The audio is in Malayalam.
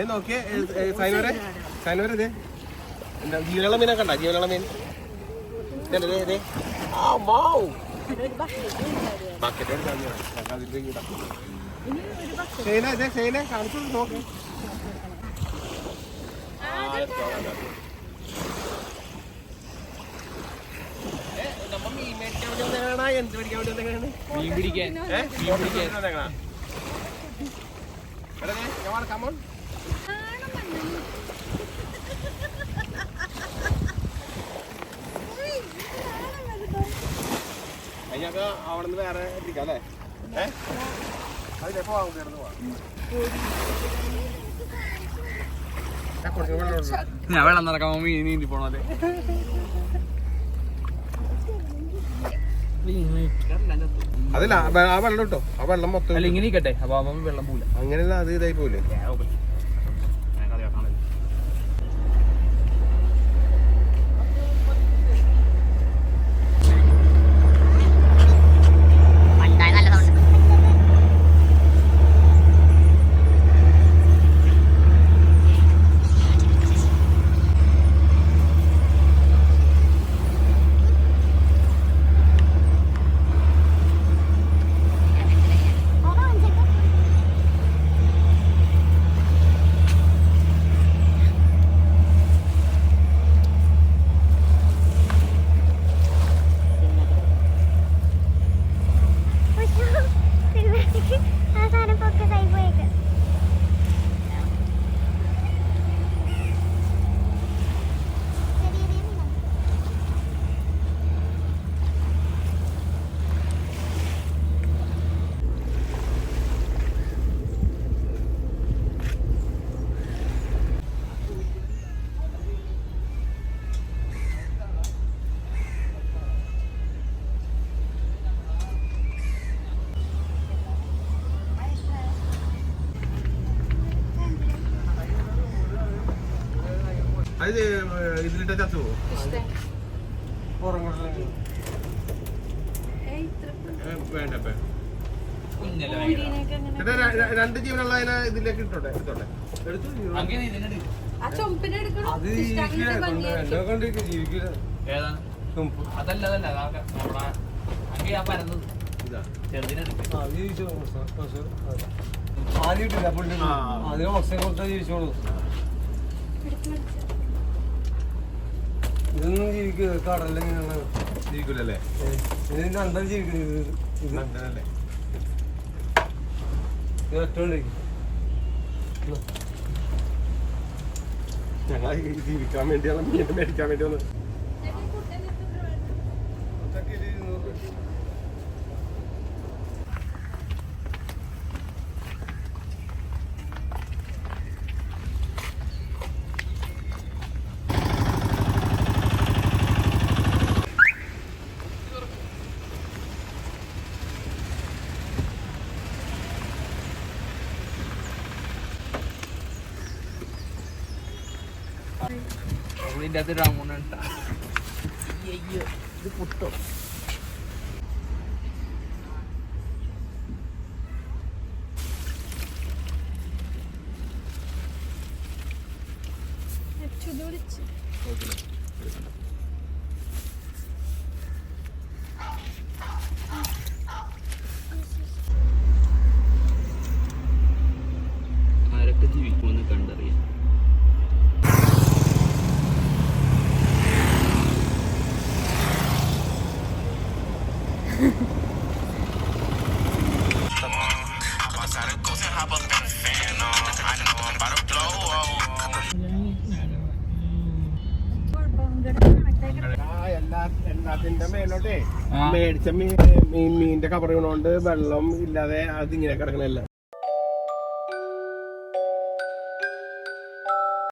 നോക്കിയേ സൈനോരെ ജീവനുള്ള മീനൊക്കെ ഉണ്ടാ ജീവനുള്ള മീൻ കാണിച്ചു നോക്ക് എന്ത് പഠിക്കാൻ വേണ്ടി മീൻ പിടിക്കാൻ അതിനൊക്കെ അവിടെ നിന്ന് വേറെ എത്തിക്കാം അല്ലേ അതിലെപ്പോ ഞാൻ വെള്ളം നടക്കാൻ മീൻ നീന്തി പോണല്ലേ അതല്ല ആ വെള്ളം കിട്ടോ ആ വെള്ളം മൊത്തം ഇങ്ങനെ ഇരിക്കട്ടെ അപ്പൊ വെള്ളം പോല അങ്ങനെയല്ല അത് ഇതായി പോലെ അത് ഇതിലിട്ട ചത്തു വേണ്ട രണ്ട് ജീവനുള്ള അതിനെ ഇതിലേക്ക് ഇട്ടോട്ടെ എടുത്തോട്ടെ ഇതൊന്നും ജീവിക്കുക കടലിങ്ങനെയാണ് ജീവിക്കൂലല്ലേ ഇതിന്റെ അണ്ടർ ജീവിക്കുന്നത് നണ്ടനല്ലേ ഞങ്ങൾ ജീവിക്കാൻ വേണ്ടിയാണ് മീൻ മേടിക്കാൻ വേണ്ടി വന്നത് ഇതിന്റെ അകത്ത് രാമൂണ്ണ ഇത് പുട്ടോ ആരൊക്കെ ജീവിക്കുമെന്ന് കണ്ടറിയാം എല്ലാത്തിന്റെ മേലോട്ടേ മേടിച്ച മീനിന്റെ കവർ വീണോണ്ട് വെള്ളം ഇല്ലാതെ അതിങ്ങനെ കിടക്കണല്ല